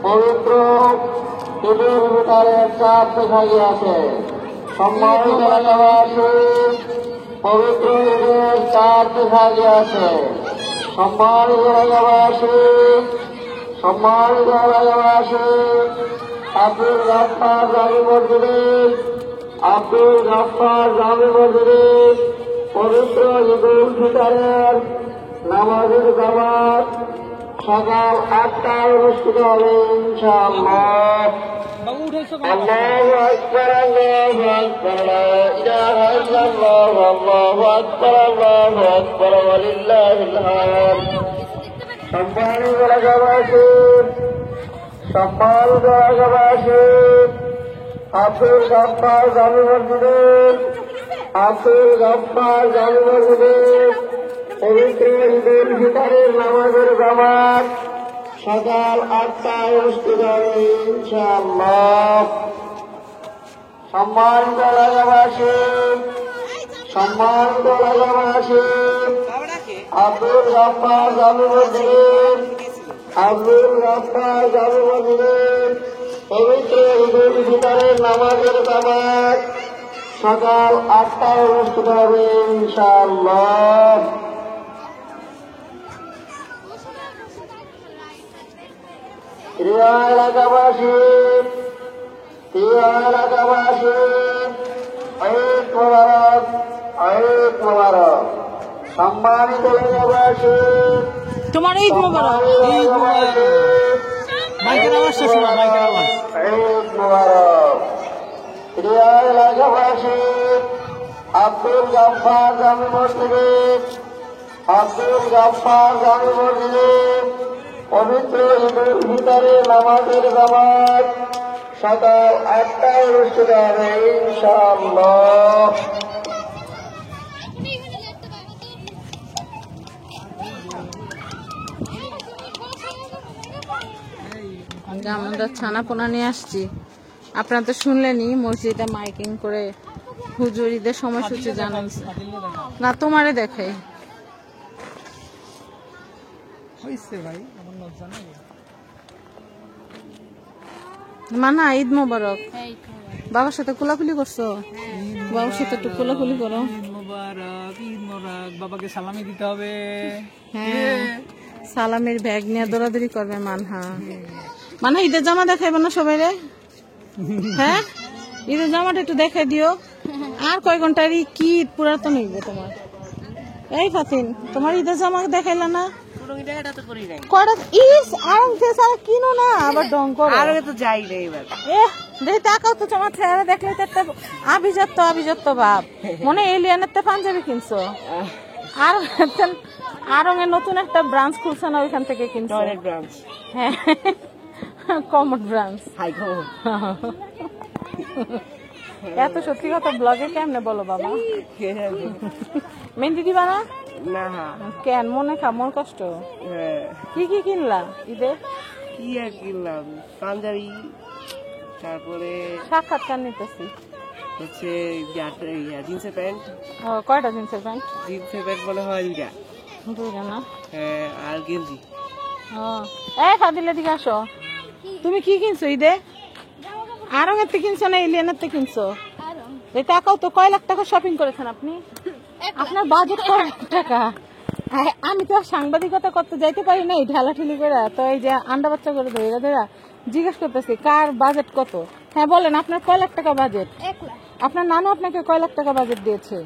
পবিত্র ঈদের ভিতরের চাঁদ দেখা গিয়াছে। সম্মানিত এলাকাবাসী, পবিত্র ঈদের চাঁদ দেখা গিয়াছে। সম্মানিত এলাকাবাসী, সম্মানিত এলাকাবাসী, আব্দুল গাফফার জামি মসজিদে, আব্দুল গাফফার জামি মসজিদে পবিত্র ঈদুল ফিতরের নামাজের জামাত সকাল 8টায় অনুষ্ঠিত হবে ইনশাআল্লাহ। আল্লাহু আকবার, আল্লাহু আকবার, লা ইলাহা ইল্লাল্লাহ, আল্লাহু আকবার, আল্লাহু আকবার, ওয়া লিল্লাহিল হামদ। সম্মানিত এলাকাবাসী, সম্মানিত এলাকাবাসী, আব্দুল গাফফার জামি মসজিদে, আব্দুল গাফফার জামি মসজিদে পবিত্র ঈদুল ফিতরের নামাজের জামাত সকাল 8টায় অনুষ্ঠিত হবে ইনশাআল্লাহ। সম্মানিত এলাকাবাসী, সম্মানিত এলাকাবাসী, আব্দুল গাফফার জামি মসজিদে, আব্দুল গাফফার জামি মসজিদে পবিত্র ঈদুল ফিতরের নামাজের জামাত সকাল 8টায় অনুষ্ঠিত হবে ইনশাআল্লাহ। প্রিয় এলাকাবাসী, প্রিয় এলাকাবাসী, ঈদ মোবারক, ঈদ মোবারক। সম্মানিত এলাকাবাসী, তোমার ঈদ মোবারক। ঈদ মোবারক। প্রিয় এলাকাবাসী, আব্দুল গাফফার জামি মসজিদে, আব্দুল গাফফার জামি মসজিদে পবিত্র ঈদুল ফিতরের নামাজের জামাত সকাল 8টায় অনুষ্ঠিত হবে ইনশাআল্লাহ। আমরা ছানা পোনা নিয়ে আসছি। আপনারা তো শুনলেনই, মসজিদে মাইকিং করে হুজুর ঈদের সময়সূচি জানাইছে। না, তোমারে দেখাই মানা ঈদ মোবারক। বাবার সাথে কোলাকুলি করছো? বাবার সাথে একটু কোলাকুলি করো। বাবাকে সালামি দিতে হবে। হ্যাঁ, সালামের ব্যাগ নিয়ে দৌড়াদৌড়ি করবে মানহা। মানে ঈদের জামা দেখাইবে না সবাই রে? হ্যাঁ, ঈদের জামাটা একটু দেখাই দিও। আর কয় ঘন্টার কি পুরাতন হইবে তোমার? এই ফাতিন, তোমার ঈদের জামা দেখাইলা না? কিনো না আবার ডং করো। তাকাও তো, তোমার চেহারা দেখলে আভিজাত্য আভিজাত্য ভাব। মনে এলিয়ানের পাঞ্জাবি কিনছো? আর আরঙের নতুন একটা ব্রাঞ্চ খুলছে না, ওইখান থেকে কিনছো? হ্যাঁ, কমন ব্রাঞ্চ। এত সত্যি কথা ব্লগে কেমনে বলো বাবা? মেহেন্দি দিবা না? কেন, মনে মন কষ্ট? কি কি কিনলা ঈদে? কি আর কিনলাম, পাঞ্জাবি, তারপরে সাক্ষাৎকার নিতেছি হচ্ছে জিন্সের প্যান্ট। কয়টা জিন্সের প্যান্ট? জিন্সের প্যান্ট মনে হয় দুইটা না? আর গেঞ্জি। এই ফাদিলের দিকে আসো। তুমি কি কিনছো ঈদে? আরঙের থেকে কিনছো না এলিয়ানের থেকে কিনছো? এই টাকাও তো কয় লাখ টাকা শপিং করেছেন আপনি? আপনার বাজেট কয় লাখ টাকা? আমি তো সাংবাদিকতা করতে যাইতে পারি না, ঢালাঠুলি করে। তো এই যে আন্ডা বাচ্চা করে ধরে ধরে জিজ্ঞেস করতেছি কার বাজেট কত। হ্যাঁ বলেন, আপনার কয় লাখ টাকা বাজেট? আপনার নানু আপনাকে কয় লাখ টাকা বাজেট দিয়েছে?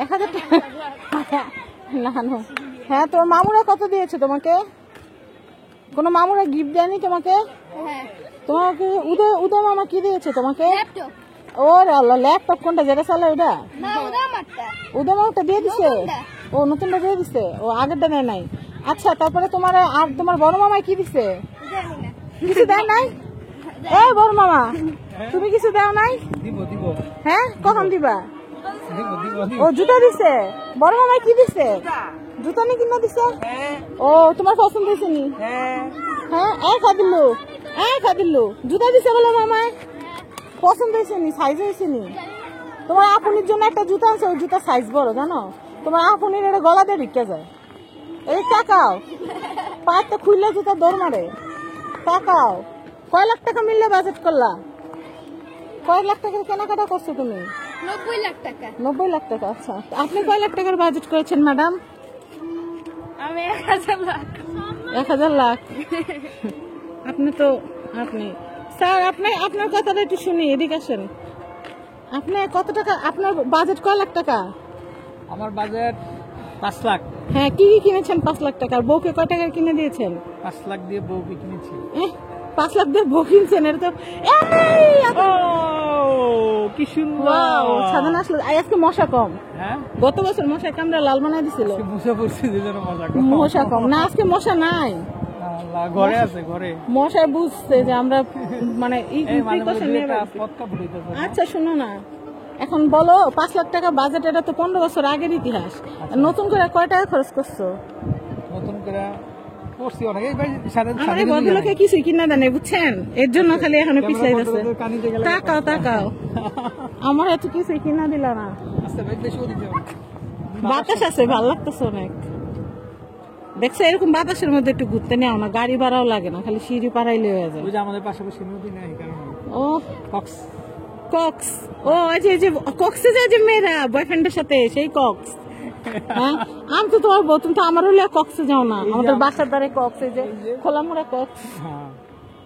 1000 টাকা নানু। হ্যাঁ, তোমার মামুরা কত দিয়েছে তোমাকে? কোন মামুরা গিফট দেয়নি তোমাকে? তোমাকে উদয় মামা কি দিয়েছে তোমাকে? ওর আল্লাহ, ল্যাপটপ কোনটা যেটা চালে ওইটা? উদয় মামাটা দিয়ে দিছে? ও নতুনটা দিয়ে দিছে, ও আগেরটা নেয় নাই। আচ্ছা, তারপরে তোমার আর তোমার বড় মামায় কি দিছে? কিছু দেয় নাই? এই বড় মামা, তুমি কিছু দেও নাই? হ্যাঁ, কখন দিবা? ও জুতা দিছে। বড় মামায় কি দিছে? জুতা নি কিনা দিছে? ও তোমার পছন্দ হয়েছে নি? হ্যাঁ, এই খাদিল্লু জুতা দিছে বলে মামায় পছন্দ হয়েছে নি? সাইজ হয়েছে নি? তোমার আপনির জন্য একটা জুতা আছে, ওই জুতা সাইজ বড় জানো? তোমার আপনির এটা গলা দিয়ে ঢুকে যায়। এই টাকাও পায়ের তো খুললে জুতা দৌড় মারে। তাকাও, কয় লাখ টাকা মিললে বাজেট করলা? কয় লাখ টাকার কেনাকাটা করছো তুমি? 90 লাখ টাকা। 90 লাখ টাকা। আচ্ছা, আপনি কয় লাখ টাকার বাজেট করেছেন ম্যাডাম? আমি 1000 লাখ। 1000 লাখ। আপনি স্যার, আপনার কথাটা একটু শুনি, এদিকে আসেন। আপনি কত টাকা, আপনার বাজেট কয় লাখ টাকা? আমার বাজেট 5 লাখ। হ্যাঁ, কি কি কিনেছেন 5 লাখ টাকার? বউকে কয় টাকার কিনে দিয়েছেন? 5 লাখ দিয়ে বউকে কিনেছি। 5 লাখ দিয়ে বউ কিনছেন? এটা তো কি সুন্দর! ওয়াও, সাধারণ আসলে আজকে মশা কম। হ্যাঁ, গত বছর মশায় কামড়া লাল বানাই দিছিল। মশা পড়ছে যে জন্য মজা মশা কম না, আজকে মশা নাই। ঘরে আছে, ঘরে। মশায় বুঝছে যে আমরা মানে precaution নিয়ে একটা বেড়াচ্ছি। পটকা ফুটাইতেছে। আচ্ছা শোনো না, এখন বলো 5 লাখ টাকা বাজেট, এটা তো 15 বছর আগের ইতিহাস। নতুন করে কয় টাকা খরচ করছো? নতুন করে করছি অনেক। এই ভাই সাথে আমার এই ভদ্রলোকে কিছুই কিনা দেন বুঝছেন, এর জন্য খালি এখন পিছলাই যাচ্ছে। কানিতে গেলে তাকাও তাকাও, আমার এত কিছুই কিনা দিল না। আস্তে ভাই বেশি ওদিকে যাও। বাতাস আছে, ভালো লাগতেছে অনেক। দেখছো, এরকম বাতাসের মধ্যে একটু ঘুরতে নেও না, গাড়ি ভাড়াও লাগে না, খালি সিঁড়ি পাড়াইলে হয়ে যায়। ওই যে আমাদের পাশাপাশি নদী নাই কারণে। ও কক্স। কক্স, ও যে কক্সে যায় যে মেয়েরা বয়ফ্রেন্ডের সাথে, সেই কক্স। হ্যাঁ, আমি তো তোমার বউ, তুমি তো আমার হলে কক্সে যাও না। আমাদের বাসার দ্বারে কক্স, এই যে খোলামোড়া কক্স। হ্যাঁ,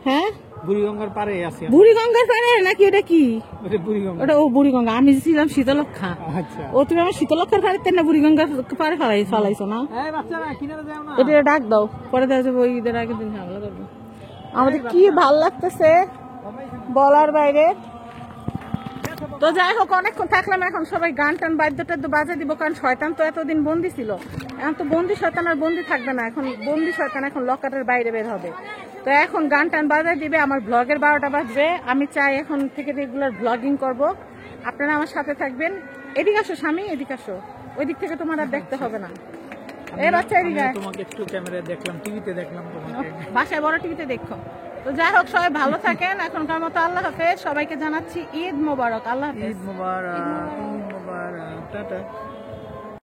হ্যাঁ, বুড়িগঙ্গার পারে আছি। বুড়িগঙ্গার পারে নাকি? ওটা কি? ওটা বুড়িগঙ্গা। ওটা ও বুড়িগঙ্গা, আমি ছিলাম শীতলক্ষা। আচ্ছা। ও তুমি আমার শীতলক্ষার পাড়িতে না বুড়িগঙ্গার পারে ফালাইছো না? এই বাচ্চারা কিনারে যাও না। এটা ডাক দাও, পরে দেখা যাবে ওই ঈদের আগের দিন হামলা করবো। আমাদের কি ভাল লাগতেছে বলার বাইরে। তো যাই হোক, অনেকক্ষণ থাকলাম, এখন সবাই গান টান বাদ্যটা তো বাজে দিব, কারণ শয়তান তো এতদিন বন্দি ছিল। এখন তো বন্দি শয়তান আর বন্দি থাকবে না, এখন বন্দি শয়তান এখন লকারের বাইরে বের হবে। তো এখন গান টান বাজায় দিবে, আমার ব্লগের 12টা বাজবে। আমি চাই এখন থেকে রেগুলার ব্লগিং করব, আপনারা আমার সাথে থাকবেন। এদিকে আসো স্বামী, এদিকে আসো, ওই দিক থেকে তোমার আর দেখতে হবে না। এই বাচ্চা এদিকে আয়। তোমাকে একটু ক্যামেরায় দেখলাম, টিভিতে দেখলাম তোমাকে। বাসায় বড় টিভিতে দেখো। তো যাই হোক, সবাই ভালো থাকেন, এখনকার মতো আল্লাহ হাফেজ। সবাইকে জানাচ্ছি ঈদ মোবারক। আল্লাহ হাফেজ। ঈদ মোবারক, টাটা।